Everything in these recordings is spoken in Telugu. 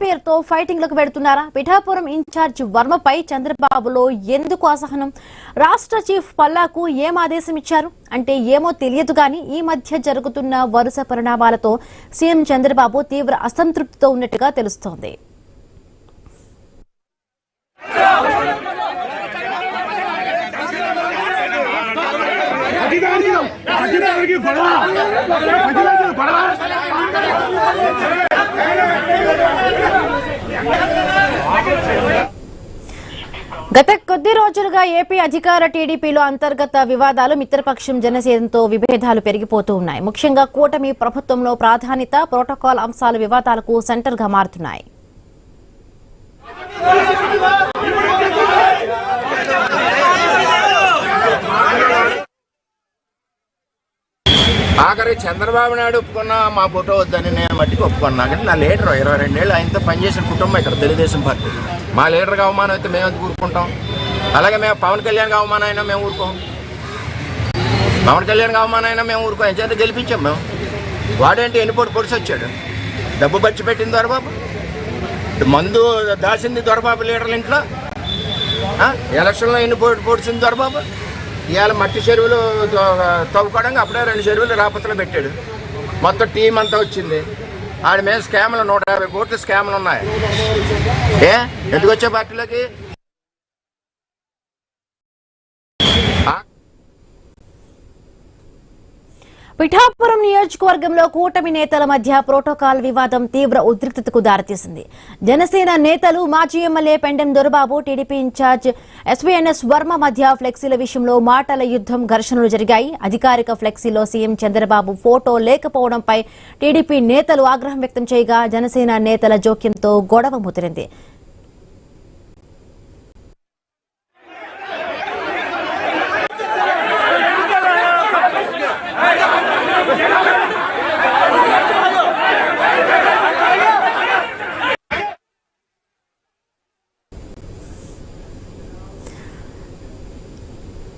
పేరుతో ఫైటింగ్లకు వెడుతున్నారా? పిఠాపురం ఇన్ఛార్జ్ వర్మపై చంద్రబాబులో ఎందుకు అసహనం? రాష్ట్ర చీఫ్ పల్లాకు ఏం ఆదేశం ఇచ్చారు అంటే ఏమో తెలియదు కానీ ఈ మధ్య జరుగుతున్న వరుస పరిణామాలతో సీఎం చంద్రబాబు తీవ్ర అసంతృప్తితో ఉన్నట్టుగా తెలుస్తోంది. గత కొద్ది రోజులుగా ఏపీ అధికార టీడీపీలో అంతర్గత వివాదాలు, మిత్రపక్షం జనసేనతో విభేదాలు పెరిగిపోతూ ఉన్నాయి. ముఖ్యంగా కూటమి ప్రభుత్వంలో ప్రాధాన్యత, ప్రోటోకాల్ అంశాలు వివాదాలకు సెంటర్ గా మారుతున్నాయి. ఆఖరి చంద్రబాబు నాయుడు ఒప్పుకున్నా మా ఫోటో వద్దని నేను మట్టికి ఒప్పుకున్నా. కానీ నా లీడర్ 22 ఏళ్ళు ఆయనతో పనిచేసిన కుటుంబం ఇక్కడ తెలుగుదేశం పార్టీ. మా లీడర్కి అవమానం అయితే మేము అది ఊరుకుంటాం. అలాగే మేము పవన్ కళ్యాణ్కి అవమానం అయినా మేము ఊరుకోం. పవన్ కళ్యాణ్కి అవమానం అయినా మేము ఊరుకోం. ఎంచేత గెలిపించాం మేము. వాడేంటి ఎన్నిపోటు పొడిసి వచ్చాడు? డబ్బు ఖర్చు పెట్టింది దొరబాబు, మందు దాచింది దొరబాబు లీడర్ల ఇంట్లో. ఎలక్షన్లో ఎన్నిపోటు పొడిచింది దొరబాబు. ఇవాళ మట్టి చెరువులు తవ్వుకోవడానికి అప్పుడే 2 చెరువులు రాపత్రలో పెట్టాడు. మొత్తం టీం అంతా వచ్చింది. ఆడి మీద స్కామ్లు 150 కోట్ల స్కామ్లు ఉన్నాయి. ఎందుకు వచ్చే పార్టీలోకి? పిఠాపురం నియోజకవర్గంలో కూటమి నేతల మధ్య ప్రోటోకాల్ వివాదం తీవ్ర ఉద్రిక్తతకు దారితీసింది. జనసేన నేతలు, మాజీ MLA Pendem Dorababu, TDP incharge SVNS Varma మధ్య ఫ్లెక్సీల విషయంలో మాటల యుద్ధం, ఘర్షణలు జరిగాయి. అధికారిక ఫ్లెక్సీలో సీఎం చంద్రబాబు ఫోటో లేకపోవడంపై టీడీపీ నేతలు ఆగ్రహం వ్యక్తం చేయగా జనసేన నేతల జోక్యంతో గొడవ ముదిరింది.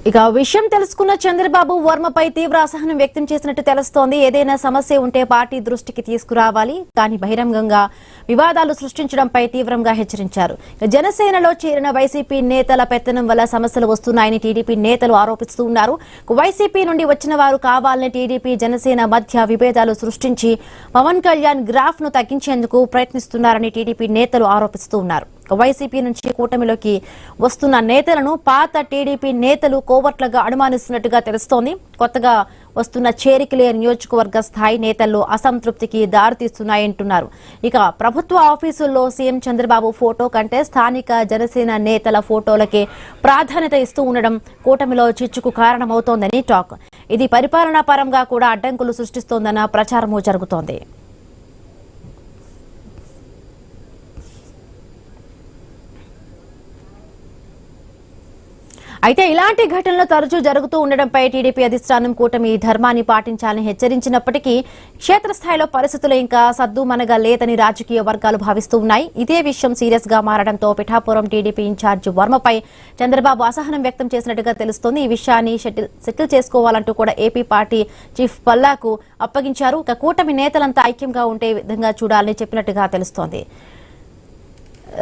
ఇక విషయం తెలుసుకున్న చంద్రబాబు వర్మపై తీవ్ర అసహనం వ్యక్తం చేసినట్టు తెలుస్తోంది. ఏదైనా సమస్య ఉంటే పార్టీ దృష్టికి తీసుకురావాలి, కానీ బహిరంగంగా వివాదాలు సృష్టించడంపై తీవ్రంగా హెచ్చరించారు. జనసేనలో చేరిన వైసీపీ నేతల పెత్తనం వల్ల సమస్యలు వస్తున్నాయని టీడీపీ నేతలు ఆరోపిస్తూ ఉన్నారు. వైసీపీ నుండి వచ్చిన వారు కావాలని టీడీపీ, జనసేన మధ్య విభేదాలు సృష్టించి పవన్ కళ్యాణ్ గ్రాఫ్ ను తగ్గించేందుకు ప్రయత్నిస్తున్నారని టీడీపీ నేతలు ఆరోపిస్తూ ఉన్నారు. వైసీపీ నుంచి కూటమిలోకి వస్తున్న నేతలను పాత టీడీపీ నేతలు కోవర్ట్లుగా అనుమానిస్తున్నట్టుగా తెలుస్తోంది. కొత్తగా వస్తున్న చేరికలే నియోజకవర్గ స్థాయి నేతల్లో అసంతృప్తికి దారితీస్తున్నాయంటున్నారు. ఇక ప్రభుత్వ ఆఫీసుల్లో సీఎం చంద్రబాబు ఫోటో కంటే స్థానిక జనసేన నేతల ఫోటోలకే ప్రాధాన్యత ఇస్తూ ఉండడం కూటమిలో చిచ్చుకు కారణమవుతోందని టాక్. ఇది పరిపాలనా పరంగా కూడా అడ్డంకులు సృష్టిస్తోందన్న ప్రచారము జరుగుతోంది. అయితే ఇలాంటి ఘటనలు తరచూ జరుగుతూ ఉండడంపై టీడీపీ అధిష్టానం కూటమి ధర్మాన్ని పాటించాలని హెచ్చరించినప్పటికీ క్షేత్రస్థాయిలో పరిస్థితులు ఇంకా సద్దుమనగా లేదని రాజకీయ వర్గాలు భావిస్తూ ఉన్నాయి. ఇదే విషయం సీరియస్ గా మారడంతో పిఠాపురం టీడీపీ ఇన్ఛార్జ్ వర్మపై చంద్రబాబు అసహనం వ్యక్తం చేసినట్టుగా తెలుస్తోంది. ఈ విషయాన్ని సెటిల్ చేసుకోవాలంటూ కూడా ఏపీ పార్టీ చీఫ్ పల్లాకు అప్పగించారు. ఇక కూటమి నేతలంతా ఐక్యంగా ఉండే విధంగా చూడాలని చెప్పినట్టుగా తెలుస్తోంది.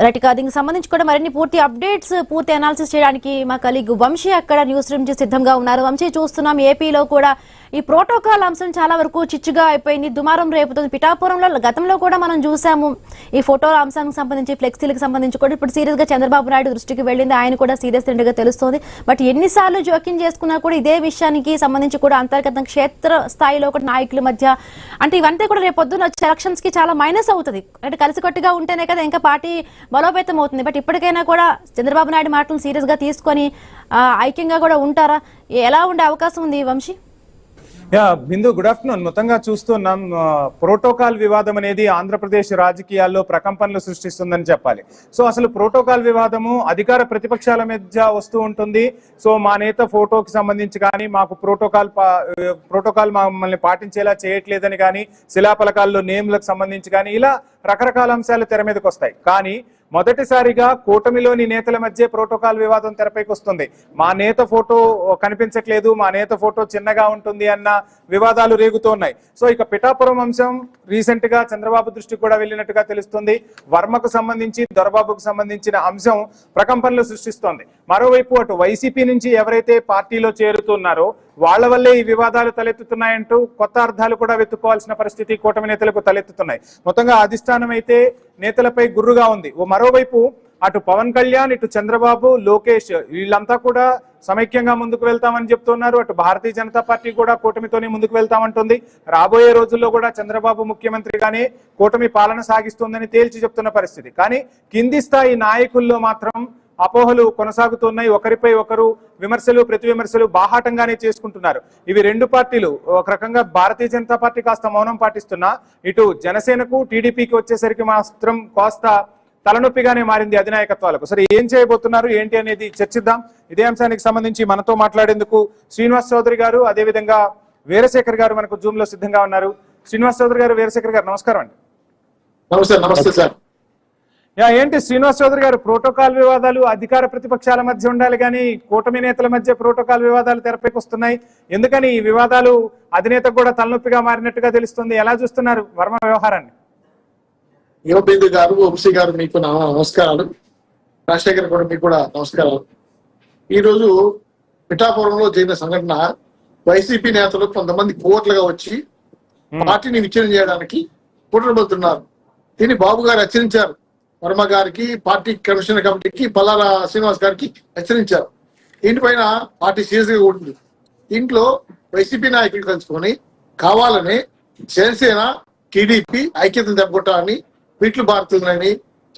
రైట్, దీనికి సంబంధించి కూడా మరిన్ని పూర్తి అప్డేట్స్, పూర్తి అనాలిసిస్ చేయడానికి మా కలీగ్ వంశీ అక్కడ న్యూస్ రూమ్ సిద్ధంగా ఉన్నారు. వంశీ, చూస్తున్నాం ఏపీలో కూడా ఈ ప్రోటోకాల్ అంశం చాలా వరకు చిచ్చుగా అయిపోయింది, దుమారం రేపుతుంది. పిఠాపురంలో గతంలో కూడా మనం చూసాము ఈ ఫోటో అంశానికి సంబంధించి, ఫ్లెక్సీలకు సంబంధించి కూడా ఇప్పుడు సీరియస్ గా చంద్రబాబు నాయుడు దృష్టికి వెళ్ళింది. ఆయన కూడా సీరియస్ గా తెలుస్తోంది. బట్ ఎన్నిసార్లు జోక్యం చేసుకున్నా కూడా ఇదే విషయానికి సంబంధించి కూడా అంతర్గత క్షేత్ర స్థాయిలో కూడా నాయకుల మధ్య అంటే ఇవంతా కూడా రేపు పొద్దున్న ఎలక్షన్స్ కి చాలా మైనస్ అవుతుంది. అంటే కలిసికట్టుగా ఉంటేనే కదా ఇంకా పార్టీ బలోపేతం అవుతుంది. బట్ ఇప్పటికైనా కూడా చంద్రబాబు నాయుడు మాటలను సీరియస్ గా తీసుకొని ఐక్యంగా కూడా ఉంటారా? ఎలా ఉండే అవకాశం ఉంది వంశీ? బిందు, గుడ్ ఆఫ్టర్నూన్. మొత్తంగా చూస్తున్నాం ప్రోటోకాల్ వివాదం అనేది ఆంధ్రప్రదేశ్ రాజకీయాల్లో ప్రకంపనలు సృష్టిస్తుందని చెప్పాలి. సో అసలు ప్రోటోకాల్ వివాదము అధికార ప్రతిపక్షాల మధ్య వస్తూ ఉంటుంది. సో మా నేత ఫోటోకి సంబంధించి కానీ, మాకు ప్రోటోకాల్ మమ్మల్ని పాటించేలా చేయట్లేదని కానీ, శిలాఫలకాల్లో నేమ్లకు సంబంధించి కానీ, ఇలా రకరకాల అంశాలు తెర మీదకి వస్తాయి. కానీ మొదటిసారిగా కూటమిలోని నేతల మధ్య ప్రోటోకాల్ వివాదం తెరపైకి వస్తుంది. మా నేత ఫోటో కనిపించట్లేదు, మా నేత ఫోటో చిన్నగా ఉంటుంది అన్న వివాదాలు రేగుతున్నాయి. సో ఇక పిఠాపురం అంశం రీసెంట్ గా చంద్రబాబు దృష్టికి కూడా వెళ్ళినట్టుగా తెలుస్తుంది. వర్మకు సంబంధించి దొరబాబుకు సంబంధించిన అంశం ప్రకంపనలు సృష్టిస్తోంది. మరోవైపు అటు వైసీపీ నుంచి ఎవరైతే పార్టీలో చేరుతున్నారో వాళ్ళ వల్లే ఈ వివాదాలు తలెత్తుతున్నాయంటూ కొత్త అర్థాలు కూడా వెతుక్కోవాల్సిన పరిస్థితి కూటమి నేతలకు తలెత్తుతున్నాయి. మొత్తంగా అధిష్టానం అయితే నేతలపై గుర్రుగా ఉంది. మరోవైపు అటు పవన్ కళ్యాణ్, ఇటు చంద్రబాబు, లోకేష్ వీళ్ళంతా కూడా సమైక్యంగా ముందుకు వెళ్తామని చెప్తున్నారు. అటు భారతీయ జనతా పార్టీ కూడా కూటమితోనే ముందుకు వెళ్తామంటుంది. రాబోయే రోజుల్లో కూడా చంద్రబాబు ముఖ్యమంత్రిగానే కూటమి పాలన సాగిస్తుందని తేల్చి చెప్తున్న పరిస్థితి. కానీ కింది స్థాయి నాయకుల్లో మాత్రం అపోహలు కొనసాగుతున్నాయి. ఒకరిపై ఒకరు విమర్శలు ప్రతి విమర్శలు బాహాటంగానే చేసుకుంటున్నారు. ఇవి రెండు పార్టీలు ఒక రకంగా భారతీయ జనతా పార్టీ కాస్త మౌనం పాటిస్తున్నా ఇటు జనసేనకు టీడీపీకి వచ్చేసరికి మాత్రం కాస్త తలనొప్పిగానే మారింది అధినాయకత్వాలకు. సరే ఏం చేయబోతున్నారు ఏంటి అనేది చర్చిద్దాం. ఇదే అంశానికి సంబంధించి మనతో మాట్లాడేందుకు శ్రీనివాస్ చౌదరి గారు, అదేవిధంగా వీరశేఖర్ గారు మనకు జూమ్ లో సిద్ధంగా ఉన్నారు. శ్రీనివాస్ చౌదరి గారు, వీరశేఖర్ గారు నమస్కారం అండి. నమస్తే సార్. ఏంటి శ్రీనివాస్ చౌదరి గారు, ప్రోటోకాల్ వివాదాలు అధికార ప్రతిపక్షాల మధ్య ఉండాలి కానీ కూటమి నేతల మధ్య ప్రోటోకాల్ వివాదాలు తెరపైకి వస్తున్నాయి. ఎందుకని ఈ వివాదాలు అధినేతకు కూడా తలనొప్పిగా మారినట్టుగా తెలుస్తుంది. ఎలా చూస్తున్నారు వర్మ వ్యవహారాన్ని? యువబిందు గారు, వంశీ గారు మీకు నమస్కారాలు. రాజశేఖర్ కూడా మీకు కూడా నమస్కారాలు. ఈరోజు పిఠాపురంలో జరిగిన సంఘటన వైసీపీ నేతలు కొంతమంది కోట్లుగా వచ్చి పార్టీని విచ్ఛిన్నం చేయడానికి కుట్రబడుతున్నారు. దీన్ని బాబు గారు హెచ్చరించారు. వర్మ గారికి, పార్టీ కమిషనర్ కమిటీకి, పల్లారా శ్రీనివాస్ గారికి హెచ్చరించారు. దీనిపైన పార్టీ సీరియస్ గా ఉంటుంది. దీంట్లో వైసీపీ నాయకులు కలుసుకొని కావాలని జనసేన, టీడీపీ ఐక్యతను దెబ్బకొట్టాలని, వీట్లు భారతుందని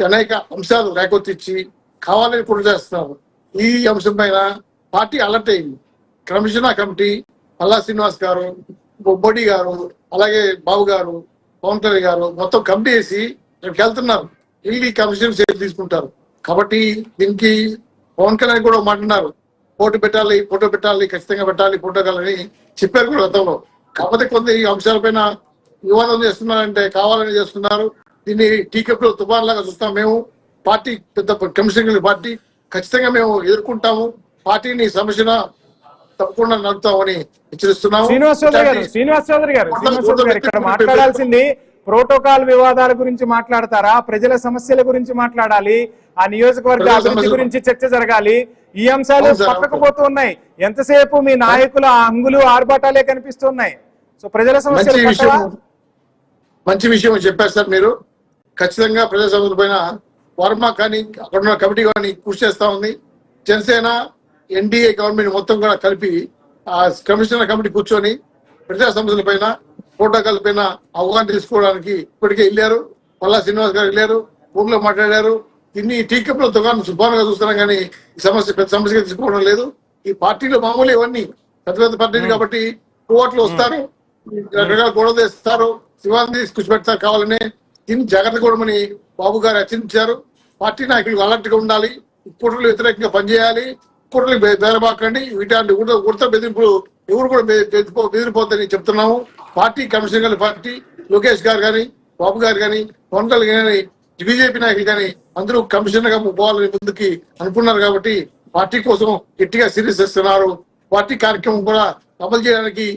అనేక అంశాలు రేకొత్తిచ్చి కావాలని కుట్ర చేస్తున్నారు. ఈ అంశం పైన పార్టీ అలర్ట్ అయింది. కమిషనర్ కమిటీ, పల్లా శ్రీనివాస్ గారు, బొబ్బడి గారు, అలాగే బాబు గారు, పవన్ కళ్యాణ్ గారు మొత్తం కమిటీ వేసి ఇక్కడికి వెళ్తున్నారు. వెళ్ళి కమిషన్ షేర్ తీసుకుంటారు. కాబట్టి దీనికి పవన్ కళ్యాణ్ కూడా మాట్లాడినారు. ఫోటో పెట్టాలి, ఖచ్చితంగా పెట్టాలి ప్రోటోకాల్ అని చెప్పారు కూడా గతంలో. కాకపోతే కొంత ఈ అంశాలపైన వివాదం చేస్తున్నారంటే కావాలని చేస్తున్నారు. దీన్ని టీకెప్లో తుఫాన్ లాగా చూస్తాం. మేము పార్టీ పెద్ద కమిషన్ పార్టీ ఖచ్చితంగా మేము ఎదుర్కొంటాము. పార్టీని సమస్యన తప్పకుండా నడుపుతామని హెచ్చరిస్తున్నాము. శ్రీనివాస్ చౌదరి గారు ఇక్కడ మాట్లాడాల్సింది ప్రోటోకాల్ వివాదాల గురించి మాట్లాడతారా, ప్రజల సమస్యల గురించి మాట్లాడాలి, ఆ నియోజకవర్గ అభివృద్ధి గురించి చర్చ జరగాలి. ఈ అంశాలు పక్కకు పోతూ ఉన్నాయి. ఎంతసేపు మీ నాయకుల అంగులు ఆర్భాటాలే కనిపిస్తున్నాయి. సో ప్రజల సమస్యలు మంచి విషయం చెప్పారు సార్ మీరు. ఖచ్చితంగా ప్రజా సమస్యల పైన వర్మ కానీ అక్కడ ఉన్న కమిటీ కానీ కృషి చేస్తా ఉంది. జనసేన, ఎన్డీఏ గవర్నమెంట్ మొత్తం కూడా కలిపి ఆ కమిషనర్ కమిటీ కూర్చొని ప్రజా సమస్యల పైన, ప్రోటోకాల్ పైన అవగాహన తీసుకోవడానికి ఇప్పటికే వెళ్ళారు. పల్లా శ్రీనివాస్ గారు వెళ్ళారు, ఫోన్లో మాట్లాడారు. దీన్ని టీకెప్ లో దుకాణం శుభ్రంగా చూస్తున్నాం కానీ ఈ సమస్య పెద్ద సమస్యగా తీసుకోవడం లేదు. ఈ పార్టీలో మామూలు ఇవన్నీ పెద్ద పెద్ద పార్టీలు కాబట్టి కోట్లు వస్తారు, రకరకాల గొడవ తెస్తారు, శివాన్ని కూర్చోబెడతారు. కావాలని దీన్ని జాగ్రత్త కూడమని బాబు గారు హెచ్చరించారు. పార్టీ నాయకులు అలర్ట్ గా ఉండాలి, కుట్రలు వ్యతిరేకంగా పనిచేయాలి, కుట్రలు బేరబాకండి. వీటి ఉడత బెదిరింపులు ఎవరు కూడా బెదిరిపోతారని చెప్తున్నాము. పార్టీ కమిషనర్ పార్టీ లోకేష్ గారు కానీ, బాబు గారు కానీ, పవన్ కళ్యాణ్ కానీ, బీజేపీ నాయకులు కానీ అందరూ కమిషనర్ గా పోవాలని ముందుకి అనుకున్నారు. కాబట్టి పార్టీ కోసం గట్టిగా సీరియస్ చేస్తున్నారు. పార్టీ కార్యక్రమం కూడా అమలు చేయడానికి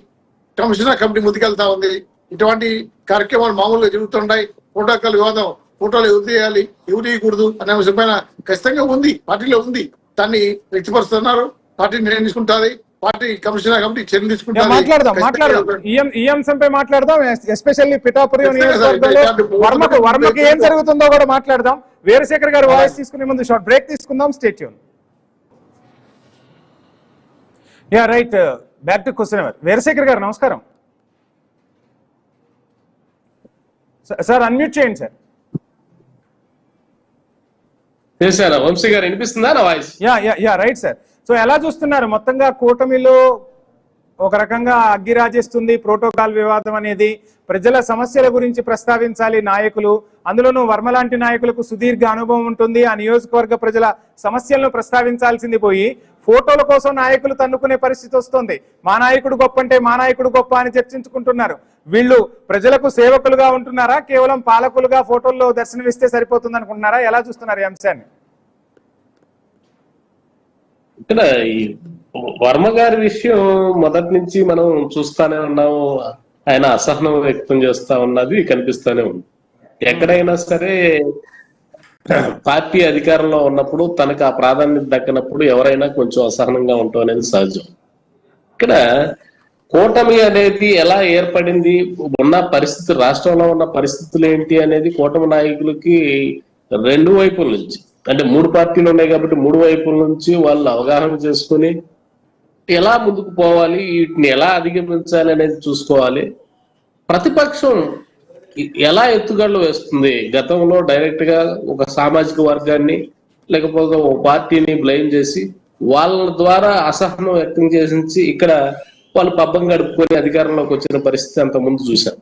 కమిషనర్ కమిటీ ముందుకెళ్తా ఉంది. ఇటువంటి కార్యక్రమాలు మామూలుగా జరుగుతుంటాయి. ప్రోటోకాల్ వివాదం, ఫోటోలు ఎవరు తీయాలి, ఎవరు తీయకూడదు అనే అంశం పైన ఖచ్చితంగా ఉంది, పార్టీలో ఉంది. దాన్ని వ్యక్తపరుస్తున్నారు. పార్టీ నిర్ణయం తీసుకుంటుంది. పార్టీ కమిషనర్ కమిటీ చర్యలు తీసుకుంటారు. ఈ అంశంపై మాట్లాడదాం. ఎస్పెషల్లీ పిఠాపురం వర్మకి ఏం జరుగుతుందో కూడా మాట్లాడదాం. వీరశేఖర్ గారు వాయిస్ తీసుకునే ముందు షార్ట్ బ్రేక్ తీసుకుందాం. Stay tune. Yeah right, back to question hour. Veerashekar గారు నమస్కారం సార్. అన్మ్యూట్ చేయండి సార్. వంశీ గారు వినిపిస్తుందా నా voice? Yeah right sir. So ఎలా చూస్తున్నారు మొత్తంగా కూటమిలో ఒక రకంగా అగ్గి రాజేస్తుంది ప్రోటోకాల్ వివాదం అనేది. ప్రజల సమస్యల గురించి ప్రస్తావించాలి నాయకులు, అందులోనూ వర్మ లాంటి నాయకులకు సుదీర్ఘ అనుభవం ఉంటుంది. ఆ నియోజకవర్గ ప్రజల సమస్యలను ప్రస్తావించాల్సింది పోయి ఫోటోల కోసం నాయకులు తన్నుకునే పరిస్థితి వస్తుంది. మా నాయకుడు గొప్ప అంటే మా నాయకుడు గొప్ప అని చర్చించుకుంటున్నారు. వీళ్ళు ప్రజలకు సేవకులుగా ఉంటున్నారా, కేవలం పాలకులుగా ఫోటోల్లో దర్శనమిస్తే సరిపోతుంది అనుకుంటున్నారా? ఎలా చూస్తున్నారు ఈ అంశాన్ని? ఇక్కడ ఈ వర్మ గారి విషయం మొదటి నుంచి మనం చూస్తానే ఉన్నాము. ఆయన అసహనం వ్యక్తం చేస్తా ఉన్నది కనిపిస్తానే ఉంది. ఎక్కడైనా సరే పార్టీ అధికారంలో ఉన్నప్పుడు తనకు ఆ ప్రాధాన్యత దక్కనప్పుడు ఎవరైనా కొంచెం అసహనంగా ఉండటం అనేది సహజం. ఇక్కడ కూటమి అనేది ఎలా ఏర్పడింది, ఉన్న పరిస్థితి, రాష్ట్రంలో ఉన్న పరిస్థితులు ఏంటి అనేది కూటమి నాయకులకి రెండు వైపుల నుంచి, అంటే 3 పార్టీలు ఉన్నాయి కాబట్టి 3 వైపుల నుంచి వాళ్ళు అవగాహన చేసుకుని ఎలా ముందుకు పోవాలి, వీటిని ఎలా అధిగమించాలి అనేది చూసుకోవాలి. ప్రతిపక్షం ఎలా ఎత్తుగడలు వేస్తుంది, గతంలో డైరెక్ట్ గా ఒక సామాజిక వర్గాన్ని లేకపోతే ఒక పార్టీని బ్లేమ్ చేసి వాళ్ళ ద్వారా అసహనం వ్యక్తం చేసి ఇక్కడ వాళ్ళు పబ్బం గడుపుకొని అధికారంలోకి వచ్చిన పరిస్థితి అంత ముందు చూశాం.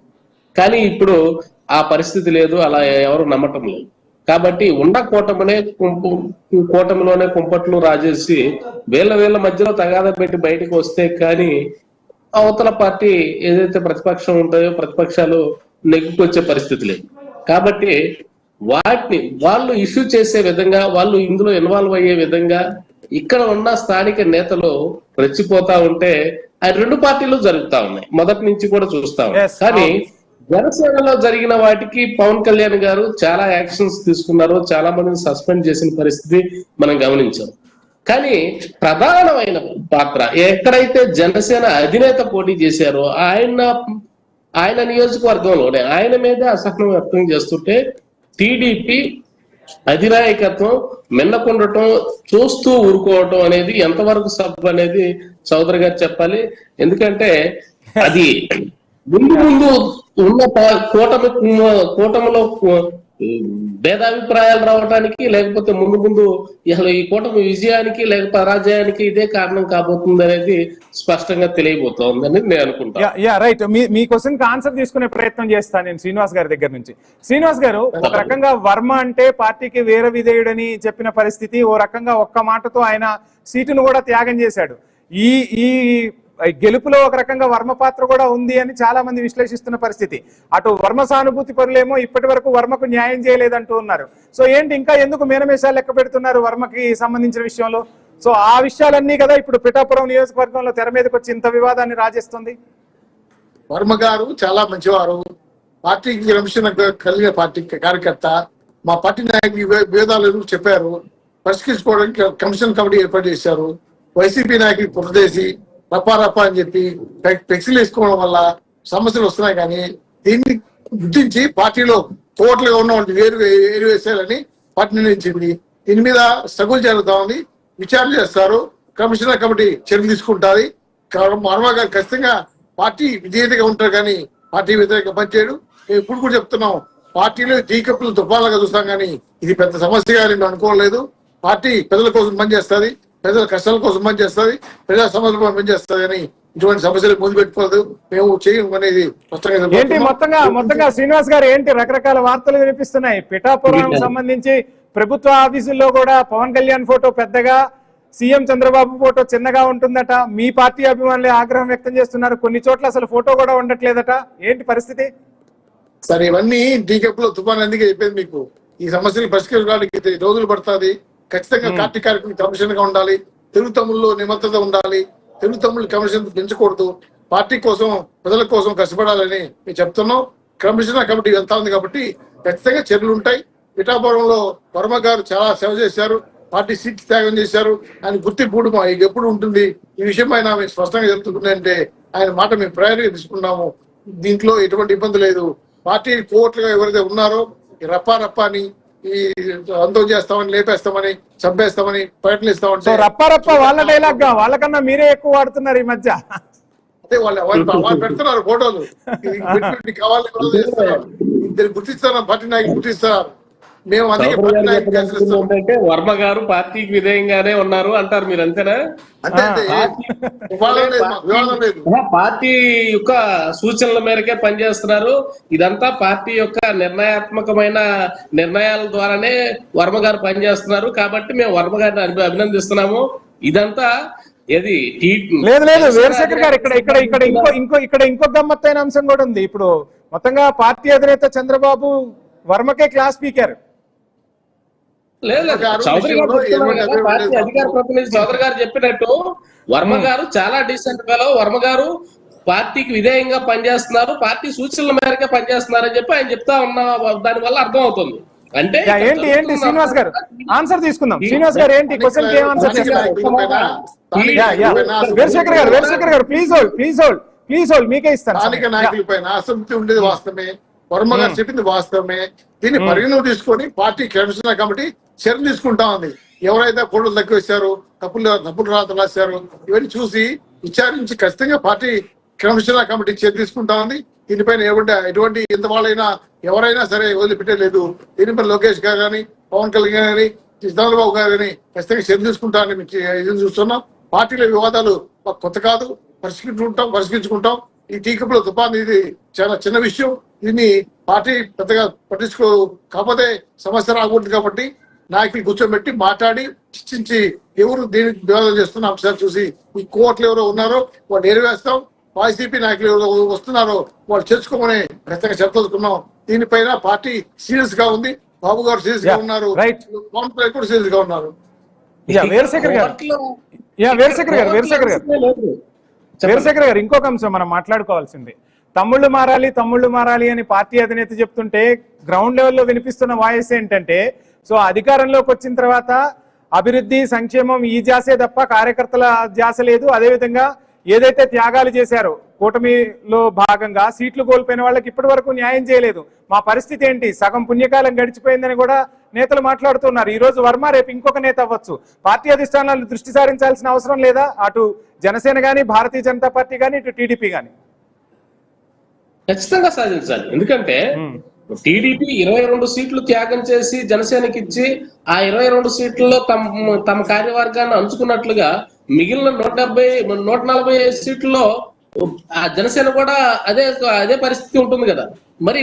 కానీ ఇప్పుడు ఆ పరిస్థితి లేదు, అలా ఎవరు నమ్మటం లేదు. కాబట్టి కూటమిలోనే కుంపట్లు రాజేసి వీళ్ళ మధ్యలో తగాదా పెట్టి బయటకు వస్తే కానీ అవతల పార్టీ ఏదైతే ప్రతిపక్షం ఉంటాయో ప్రతిపక్షాలు నెగ్గుకొచ్చే పరిస్థితి లేదు. కాబట్టి వాటిని వాళ్ళు ఇష్యూ చేసే విధంగా, వాళ్ళు ఇందులో ఇన్వాల్వ్ అయ్యే విధంగా ఇక్కడ ఉన్న స్థానిక నేతలు రెచ్చిపోతా ఉంటే ఆ 2 పార్టీలు జరుగుతా ఉన్నాయి, మొదటి నుంచి కూడా చూస్తా ఉన్నాయి. కానీ జనసేనలో జరిగిన వాటికి పవన్ కళ్యాణ్ గారు చాలా యాక్షన్స్ తీసుకున్నారు, చాలా మందిని సస్పెండ్ చేసిన పరిస్థితి మనం గమనించాం. కానీ ప్రధానమైన పాత్ర ఎక్కడైతే జనసేన అధినేత పోటీ చేశారో ఆయన నియోజకవర్గంలోనే ఆయన మీదే అసహనం వ్యక్తం చేస్తుంటే టీడీపీ అధినాయకత్వం మిన్నకుండటం, చూస్తూ ఊరుకోవటం అనేది ఎంతవరకు సబ్ అనేది చౌదరి గారు చెప్పాలి. ఎందుకంటే అది ముందు ఉన్న కూటమిలో భేదాభిప్రాయాలు రావడానికి, లేకపోతే ముందు అసలు ఈ కూటమి విజయానికి లేక పరాజయానికి ఇదే కారణం కాబోతుంది అనేది స్పష్టంగా తెలియబోతోందని నేను అనుకుంటాను. రైట్, మీ క్వశ్చన్ కి ఆన్సర్ తీసుకునే ప్రయత్నం చేస్తాను నేను శ్రీనివాస్ గారి దగ్గర నుంచి. శ్రీనివాస్ గారు, ఒక రకంగా వర్మ అంటే పార్టీకి వీర విధేయుడని చెప్పిన పరిస్థితి, ఓ రకంగా ఒక్క మాటతో ఆయన సీటును కూడా త్యాగం చేశాడు. ఈ గెలుపులో ఒక రకంగా వర్మ పాత్ర కూడా ఉంది అని చాలా మంది విశ్లేషిస్తున్న పరిస్థితి. అటు వర్మ సానుభూతి పరులేమో ఇప్పటి వరకు వర్మకు న్యాయం చేయలేదంటూ ఉన్నారు. సో ఏంటి, ఇంకా ఎందుకు మేనమేషాలు లెక్క పెడుతున్నారు వర్మకి సంబంధించిన విషయంలో? సో ఆ విషయాలన్నీ కదా ఇప్పుడు పిఠాపురం నియోజకవర్గంలో తెర మీదకి వచ్చి ఇంత వివాదాన్ని రాజేస్తుంది. వర్మ గారు చాలా మంచివారు, పార్టీకి క్రమశిక్షణ కలిగిన పార్టీ కార్యకర్త. మా పార్టీ నాయకులు విభేదాలు చెప్పారు, పరిష్కరించుకోవడానికి కమిషన్ కమిటీ ఏర్పాటు చేశారు. వైసీపీ నాయకులు పురదేసి రప్పా అని చెప్పి ఫ్లెక్సీలు వేసుకోవడం వల్ల సమస్యలు వస్తున్నాయి. కానీ దీన్ని గుర్తించి పార్టీలో టోటల్గా ఉన్న వేరు వేసేయాలని పార్టీ నిర్ణయించింది. దీని మీద స్ట్రగుల్ జరుగుతా ఉంది, విచారణ చేస్తారు, కమిషనర్ కమిటీ చర్యలు తీసుకుంటుంది. వర్మ గారు ఖచ్చితంగా పార్టీ విధేయతగా ఉంటారు, కానీ పార్టీ వ్యతిరేకంగా పనిచేయడు. మేము ఇప్పుడు కూడా చెప్తున్నాం, పార్టీలో టీకప్పులు తుఫాలుగా చూస్తాం, కానీ ఇది పెద్ద సమస్యగా మేము అనుకోలేదు. పార్టీ ప్రజల కోసం పనిచేస్తుంది, ప్రజల కష్టాల కోసం పనిచేస్తుంది, ప్రజా సమస్యల కోసం పనిచేస్తుంది, అని ఇటువంటి సమస్యలు ముందు పెట్టుకోలేదు, మేము చేయము అనేది ఏంటి. మొత్తంగా శ్రీనివాస్ గారు, ఏంటి రకరకాల వార్తలు వినిపిస్తున్నాయి. పిఠాపురం సంబంధించి ప్రభుత్వ ఆఫీసుల్లో కూడా పవన్ కళ్యాణ్ ఫోటో పెద్దగా, సీఎం చంద్రబాబు ఫోటో చిన్నగా ఉంటుందట. మీ పార్టీ అభిమానులే ఆగ్రహం వ్యక్తం చేస్తున్నారు, కొన్ని చోట్ల అసలు ఫోటో కూడా ఉండట్లేదట. ఏంటి పరిస్థితి? సరే, ఇవన్నీ టీకప్పులో తుఫాన్ అందుకే చెప్పేది మీకు. ఈ సమస్యలు పరిష్కరించడానికి రోజులు పడుతుంది. ఖచ్చితంగా పార్టీ కార్యక్రమం కమిషన్ గా ఉండాలి, తెలుగు తమ్ముళ్ళు నిమత్తత ఉండాలి, తెలుగు తమ్ముళ్ళు కమిషన్ పెంచకూడదు, పార్టీ కోసం ప్రజల కోసం కష్టపడాలని మేము చెప్తున్నాం. కమిషన్ కమిటీ వెళ్తా ఉంది కాబట్టి ఖచ్చితంగా చర్యలు ఉంటాయి. పిఠాపురంలో వర్మ గారు చాలా సేవ చేశారు, పార్టీ సీట్ త్యాగం చేశారు, ఆయన గుర్తింపు ఎప్పుడు ఉంటుంది. ఈ విషయం ఆయన స్పష్టంగా చెప్తుందంటే ఆయన మాట మేము ప్రయారిటీ తీసుకున్నాము. దీంట్లో ఎటువంటి ఇబ్బంది లేదు. పార్టీ కోట్లుగా ఎవరైతే ఉన్నారో రప్పా అని ఈ అంతం చేస్తామని, లేపేస్తామని, చంపేస్తామని ప్రయత్నిస్తామని రప్ప వాళ్ళ డైలాగ్ గా వాళ్ళకన్నా మీరే ఎక్కువ వాడుతున్నారు ఈ మధ్య. అదే వాళ్ళు పెడుతున్నారు ఫోటోలు, కావాలి గుర్తిస్తారు, పార్టీ నాయకులు గుర్తిస్తారు. మేము అందుకే పార్టీ నాయకులు క్యాన్సిల్ ఇస్తాం. ఏంటంటే వర్మ గారు పార్టీకి విధేయంగానే ఉన్నారు అంటారు మీరు, అంతేనా? అంతే అంతే, వివాదం లేదు, మాకు వివాదం లేదు. పార్టీ యొక్క సూచనల మేరకే పనిచేస్తున్నారు. ఇదంతా పార్టీ యొక్క నిర్ణయాత్మకమైన నిర్ణయాల ద్వారానే వర్మ గారు పనిచేస్తున్నారు. కాబట్టి మేము వర్మ గారిని అభినందిస్తున్నాము. ఇదంతా ఏది లేదు లేదు వీరశేఖర్ గారు, ఇక్కడ ఇంకో గమ్మత్తైన అంశం కూడా ఉంది. ఇప్పుడు మొత్తంగా పార్టీ అధినేత చంద్రబాబు వర్మకే క్లాస్ స్పీకర్. లేదు చౌదరి గారు పార్టీ అధికార ప్రతినిధి చౌదరి గారు చెప్పినట్టు వర్మ గారు చాలా డీసెంట్ ఫెలో. వర్మ గారు పార్టీకి విధేయంగా పనిచేస్తున్నారు, పార్టీ సూచనల మేరకే పనిచేస్తున్నారు అని చెప్పి ఆయన చెప్తా ఉన్న దాని వల్ల అర్థం అవుతుంది. అంటే ఏంటి శ్రీనివాస్ గారు ఆన్సర్ తీసుకుందాం. శ్రీనివాస్ గారు ఏంటి క్వశ్చన్ కి ఏం ఆన్సర్ చేస్తారు? వీరశేఖర్ గారు ప్లీజ్ హోల్డ్ మీకే ఇస్తాను. స్థానిక నాయకుల పైన అసంతృప్తి ఉండేది వాస్తవమే, వర్మ గారు చెప్పింది వాస్తవమే. దీన్ని పరిగణన తీసుకొని పార్టీ క్రమశిక్షణ కమిటీ చర్యలు తీసుకుంటా ఉంది. ఎవరైతే ఫోటోలు తక్కువేశారు, తప్పులు రాతలు రాశారు, ఇవన్నీ చూసి విచారించి ఖచ్చితంగా పార్టీ క్రమశిక్షణ కమిటీ చర్య తీసుకుంటా ఉంది. దీనిపైన ఎటువంటి ఎంత వాళ్ళైనా ఎవరైనా సరే వదిలిపెట్టలేదు. దీనిపై లోకేష్ గారు కానీ, పవన్ కళ్యాణ్ గారి, చంద్రబాబు గారు కానీ ఖచ్చితంగా చర్య తీసుకుంటామని ఎదురు చూస్తున్నాం. పార్టీల వివాదాలు కొత్త కాదు, పరిష్కరించుకుంటాం. ఈ టీ కప్పుల తుఫాన్ ఇది చాలా చిన్న విషయం. దీన్ని పార్టీ పెద్దగా పట్టించుకో, కాకపోతే సమస్య రాకూడదు కాబట్టి నాయకులు కూర్చోబెట్టి మాట్లాడి చర్చించి ఎవరు దీనికి వివాదం చేస్తున్న అంశాలు చూసి ఈ కోర్టులు ఎవరో ఉన్నారో వాళ్ళు ఏరివేస్తాం. వైసీపీ నాయకులు ఎవరో వస్తున్నారో వాళ్ళు చేసుకోమని ఖచ్చితంగా చెప్పదలుచుకున్నాం. దీనిపైన పార్టీ సీరియస్ గా ఉంది. బాబు గారు సీరియస్ గా ఉన్నారు, పవన్ కళ్యాణ్ కూడా సీరియస్ గా ఉన్నారు. వీరశేఖర్ గారు ఇంకొక అంశం మనం మాట్లాడుకోవాల్సింది. తమ్ముళ్ళు మారాలి అని పార్టీ అధినేత చెప్తుంటే గ్రౌండ్ లెవెల్లో వినిపిస్తున్న వాయిస్ ఏంటంటే, సో అధికారంలోకి వచ్చిన తర్వాత అభివృద్ధి సంక్షేమం ఈ ధ్యాసే తప్ప కార్యకర్తల ధ్యాస లేదు. అదేవిధంగా ఏదైతే త్యాగాలు చేశారో కూటమిలో భాగంగా సీట్లు కోల్పోయిన వాళ్ళకి ఇప్పటి వరకు న్యాయం చేయలేదు. మా పరిస్థితి ఏంటి, సగం పుణ్యకాలం గడిచిపోయిందని కూడా నేతలు మాట్లాడుతున్నారు. ఈ రోజు వర్మ రేపు ఇంకొక నేత అవ్వచ్చు. పార్టీ అధిష్టానాలు దృష్టి సారించాల్సిన అవసరం లేదా? అటు జనసేన గాని, భారతీయ జనతా పార్టీ గాని, ఇటు టీడీపీ గాని ఖచ్చితంగా సాధించాలి. ఎందుకంటే టీడీపీ 22 సీట్లు త్యాగం చేసి జనసేనకి ఇచ్చి ఆ 22 సీట్లలో తమ కార్యవర్గాన్ని అంచుకున్నట్లుగా మిగిలిన 140 సీట్లలో ఆ జనసేన కూడా అదే పరిస్థితి ఉంటుంది కదా. మరి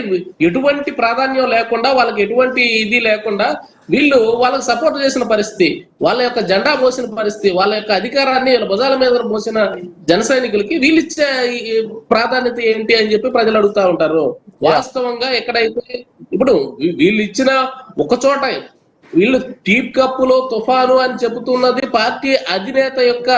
ఎటువంటి ప్రాధాన్యం లేకుండా, వాళ్ళకి ఎటువంటి ఇది లేకుండా వీళ్ళు వాళ్ళకి సపోర్ట్ చేసిన పరిస్థితి, వాళ్ళ యొక్క జెండా మోసిన పరిస్థితి, వాళ్ళ యొక్క అధికారాన్ని భుజాల మీద మోసిన జన సైనికులకి వీళ్ళు ఇచ్చే ప్రాధాన్యత ఏంటి అని చెప్పి ప్రజలు అడుగుతా ఉంటారు. వాస్తవంగా ఎక్కడైతే ఇప్పుడు వీళ్ళు ఇచ్చిన ఒక చోట వీళ్ళు టీప్ కప్పులో తుఫాను అని చెబుతున్నది పార్టీ అధినేత యొక్క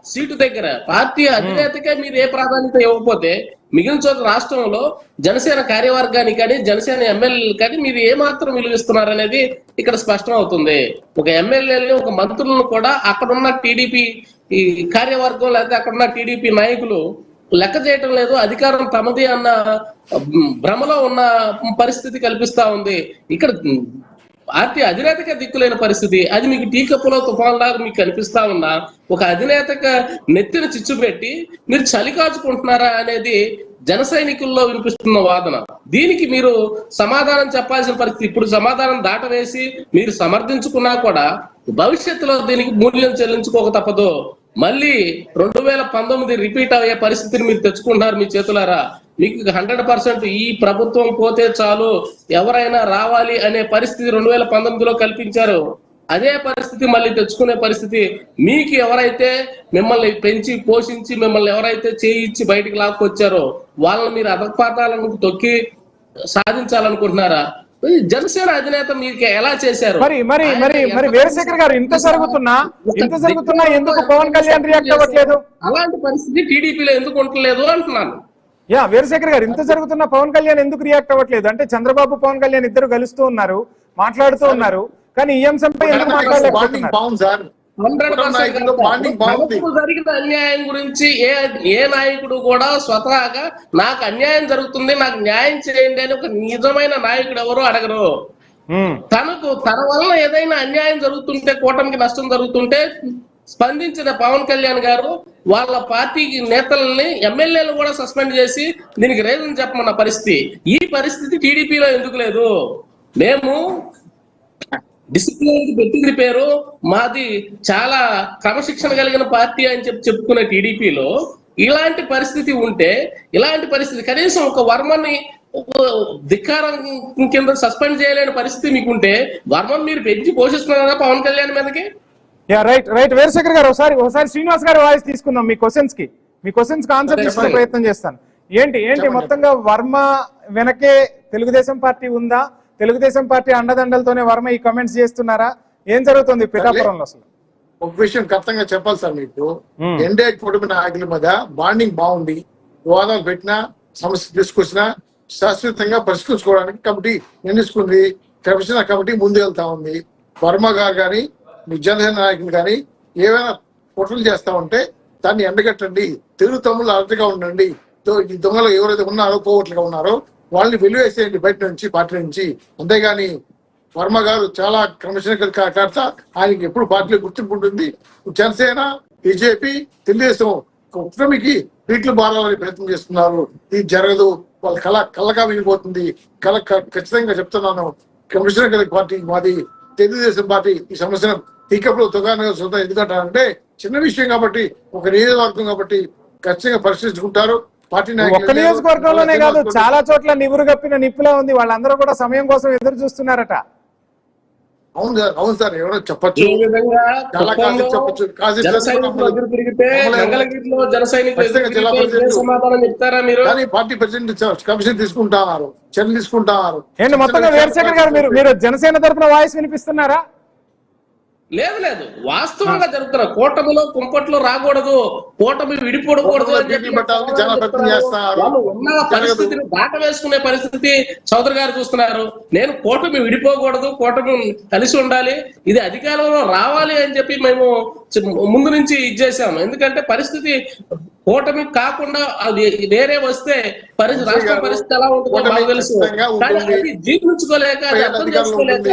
సీటు దగ్గర. పార్టీ అధినేతకే మీరు ఏ ప్రాధాన్యత ఇవ్వకపోతే మిగిలిన చోట రాష్ట్రంలో జనసేన కార్యవర్గానికి కానీ, జనసేన ఎమ్మెల్యేలు కానీ మీరు ఏ మాత్రం విలువిస్తున్నారనేది ఇక్కడ స్పష్టం అవుతుంది. ఒక ఎమ్మెల్యేలని, ఒక మంత్రులను కూడా అక్కడున్న టీడీపీ కార్యవర్గం లేకపోతే అక్కడున్న టీడీపీ నాయకులు లెక్క చేయటం లేదు. అధికారం తమది అన్న భ్రమలో ఉన్న పరిస్థితి కల్పిస్తా ఉంది. ఇక్కడ పార్టీ అధినేతగా దిక్కులేని పరిస్థితి. అది మీకు టీ కప్పులో తుఫాన్ లాగా మీకు కనిపిస్తా ఉన్నా ఒక అధినేతగా నెత్తిన చిచ్చు పెట్టి మీరు చలి కాచుకుంటున్నారా అనేది జన సైనికుల్లో వినిపిస్తున్న వాదన. దీనికి మీరు సమాధానం చెప్పాల్సిన పరిస్థితి. ఇప్పుడు సమాధానం దాటవేసి మీరు సమర్థించుకున్నా కూడా భవిష్యత్తులో దీనికి మూల్యం చెల్లించుకోక తప్పదు. మళ్ళీ 2019 రిపీట్ అయ్యే పరిస్థితిని మీరు తెచ్చుకుంటున్నారు మీ చేతులారా. మీకు 100% ఈ ప్రభుత్వం పోతే చాలు, ఎవరైనా రావాలి అనే పరిస్థితి 2019లో కల్పించారు. అదే పరిస్థితి మళ్ళీ తెచ్చుకునే పరిస్థితి మీకు ఎవరైతే మిమ్మల్ని పెంచి పోషించి మిమ్మల్ని ఎవరైతే చేయించి బయటికి లాక్కొచ్చారో వాళ్ళని మీరు అధపాతాలను తొక్కి సాధించాలనుకుంటున్నారా? జనసేన అధినేత మీకు ఎలా చేశారు? మరి వీరశేఖర్ గారు ఇంత జరుగుతున్నా ఎందుకు పవన్ కళ్యాణ్ రియాక్ట్ అవ్వట్లేదు? అలాంటి పరిస్థితి టీడీపీలో ఎందుకు ఉండలేదు అంటున్నాను. వీరశేఖర్ గారు ఇంత జరుగుతున్నా పవన్ కళ్యాణ్ ఎందుకు రియాక్ట్ అవ్వట్లేదు? అంటే చంద్రబాబు పవన్ కళ్యాణ్ ఇద్దరు కలుస్తూ ఉన్నారు, మాట్లాడుతూ ఉన్నారు, కానీ ఈ అంశంపై ఎందుకు మాట్లాడలేకపోతున్నారు? జరిగిన అన్యాయం గురించి ఏ నాయకుడు కూడా స్వతహాగా నాకు అన్యాయం జరుగుతుంది, నాకు న్యాయం చేయండి అని ఒక నిజమైన నాయకుడు ఎవరు అడగరు. తన వల్ల ఏదైనా అన్యాయం జరుగుతుంటే, కూటమికి నష్టం జరుగుతుంటే స్పందించిన పవన్ కళ్యాణ్ గారు వాళ్ళ పార్టీకి నేతలని, ఎమ్మెల్యేలు కూడా సస్పెండ్ చేసి దీనికి రీజన్ చెప్పమన్న పరిస్థితి. ఈ పరిస్థితి టీడీపీలో ఎందుకు లేదు? మేము డిసిప్లిన్ పెట్టింది పేరు మాది చాలా క్రమశిక్షణ కలిగిన పార్టీ అని చెప్పుకునే టీడీపీలో ఇలాంటి పరిస్థితి ఉంటే, ఇలాంటి పరిస్థితి కనీసం ఒక వర్మని ధిక్కారం కింద సస్పెండ్ చేయలేని పరిస్థితి మీకుంటే వర్మని మీరు పెంచి పోషిస్తున్నారా పవన్ కళ్యాణ్ మీదకి? రైట్ వీరశేఖర్ గారు, ఒకసారి శ్రీనివాస్ గారు వాయిస్ తీసుకుందాం. మీ క్వశ్చన్స్ కి ఆన్సర్ తీసుకునే ప్రయత్నం చేస్తాను. ఏంటి మొత్తంగా వర్మ వెనకే తెలుగుదేశం పార్టీ ఉందా? తెలుగుదేశం పార్టీ అండదండలతోనే వర్మ ఈ కమెంట్స్ చేస్తున్నారా? ఏం జరుగుతుంది పిఠాపురంలో? అసలు ఒక విషయం ఖచ్చితంగా చెప్పాలి సార్ మీకు. ఎన్డీఏ కూటమి నాయకుల మధ్య బాండింగ్ బాగుంది. వివాదాలు పెట్టినా, సమస్య తీసుకొచ్చినా శాశ్వతంగా పరిష్కరించుకోవడానికి కమిటీ నిర్ణయించుకుంది. కమిషనర్ కమిటీ ముందు వెళ్తా ఉంది. వర్మ గారు కానీ, మీ జనసేన నాయకులు కానీ ఏమైనా కుట్రలు చేస్తా ఉంటే దాన్ని ఎండగట్టండి. తెలుగు తమ్ముళ్ళు అలర్ట్గా ఉండండి. ఈ దొంగలు ఎవరైతే ఉన్నారో, కోవట్లుగా ఉన్నారో వాళ్ళని వెలివేసేయండి బయట నుంచి, పార్టీ నుంచి. అంతేగాని వర్మ గారు చాలా క్రమశిక్షణ కార్యకర్త. ఆయనకి ఎప్పుడు పార్టీలో గుర్తింపు ఉంటుంది. జనసేన, బీజేపీ, తెలుగుదేశం కుట్రమికి పీట్లు బారాలని ప్రయత్నం చేస్తున్నారు. ఇది జరగదు. వాళ్ళ కళ్ళగా వినిపోతుంది. ఖచ్చితంగా చెప్తున్నాను, కమిషనర్ పార్టీ మాది తెలుగుదేశం పార్టీ ఈ సమస్యను టీకప్లో తొగానే చూద్దాం. ఎందుకంటే చిన్న విషయం కాబట్టి, ఒక నియోజకవర్గం కాబట్టి ఖచ్చితంగా పరిశీలించుకుంటారు. పార్టీ ఒక్క నియోజకవర్గంలోనే కాదు, చాలా చోట్ల నివురు గప్పిన నిప్పులా ఉంది. వాళ్ళందరూ కూడా సమయం కోసం ఎదురు చూస్తున్నారట. అవును సార్, ఎవరో చెప్పచ్చు, చాలా కాదు చెప్పచ్చు. కానీ పార్టీ ప్రెసిడెంట్ కమిషన్ తీసుకుంటున్నారు, చర్యలు తీసుకుంటున్నారు. ఏంటి మొత్తంగా వీరశేఖర్ గారు, మీరు జనసేన తరఫున వాయిస్ వినిపిస్తున్నారా? లేదు, వాస్తవంగా జరుగుతున్న కూటమిలో కుంపట్లో రాకూడదు, కూటమి విడిపోకూడదు అని చెప్పి ఉన్న పరిస్థితిని దాట వేసుకునే పరిస్థితి చౌదరి గారు చూస్తున్నారు. నేను కూటమి విడిపోకూడదు, కూటమి కలిసి ఉండాలి, ఇది అధికారంలో రావాలి అని చెప్పి మేము ముందు నుంచి ఇచ్చేసాము. ఎందుకంటే పరిస్థితి కూటమి కాకుండా అది వేరే వస్తే రాష్ట్ర పరిస్థితి ఎలా ఉంటుందో మాకు తెలుసు. కానీ అది జీర్ణించుకోలేక, అది అర్థం చేసుకోలేక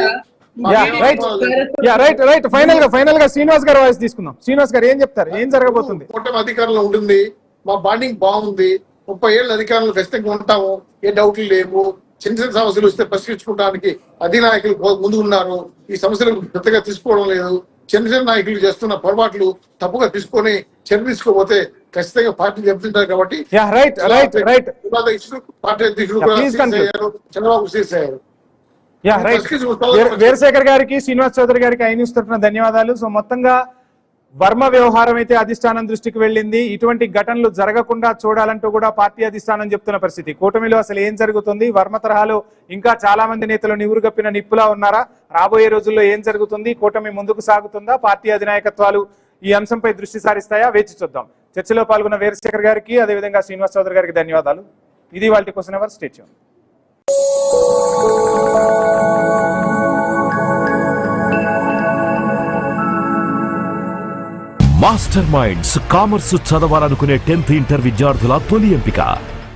ఫైనల్ గా శ్రీనివాస్ గారు వాయిస్ తీసుకుందాం. శ్రీనివాస్ గారు ఏం చెప్తారు? ఏం జరగబోతుంది? కూటమి అధికారంలో ఉంటుంది, మా బాండింగ్ బాగుంది. 30 ఏళ్ళ అధికారంలో ఖచ్చితంగా ఉంటాము. ఏ డౌట్లు లేవు. చిన్న సమస్యలు వస్తే పరిష్కరించుకోవడానికి అధినాయకులు ముందు ఉన్నారు. ఈ సమస్యలు పెద్దగా తీసుకోవడం లేదు. చిన్న నాయకులు చేస్తున్న పొరపాట్లు తప్పుగా తీసుకొని చర్య తీసుకోపోతే ఖచ్చితంగా పార్టీ దెబ్బతింటారు. కాబట్టి పార్టీ అధ్యక్షుడు చంద్రబాబు చేశారు. వీరశేఖర్ గారికి, శ్రీనివాస్ చౌదరి గారికి ఐ న్యూస్ తరఫున ధన్యవాదాలు. సో మొత్తంగా వర్మ వ్యవహారం అయితే అధిష్టానం దృష్టికి వెళ్ళింది. ఇటువంటి ఘటనలు జరగకుండా చూడాలంటూ కూడా పార్టీ అధిష్టానం చెప్తున్న పరిస్థితి. కూటమిలో అసలు ఏం జరుగుతుంది? వర్మ తరహాలో ఇంకా చాలా మంది నేతలు నివురు గప్పిన నిప్పులా ఉన్నారా? రాబోయే రోజుల్లో ఏం జరుగుతుంది? కూటమి ముందుకు సాగుతుందా? పార్టీ అధినాయకత్వాలు ఈ అంశంపై దృష్టి సారిస్తాయా? వేచి చూద్దాం. చర్చలో పాల్గొన్న వీరశేఖర్ గారికి, అదేవిధంగా శ్రీనివాస్ చౌదరి గారికి ధన్యవాదాలు. ఇది వాళ్ళ question hour. Stay tune. Master minds commerce చదవాలనుకునే 10th ఇంటర్ విద్యార్థుల తొలి ఎంపిక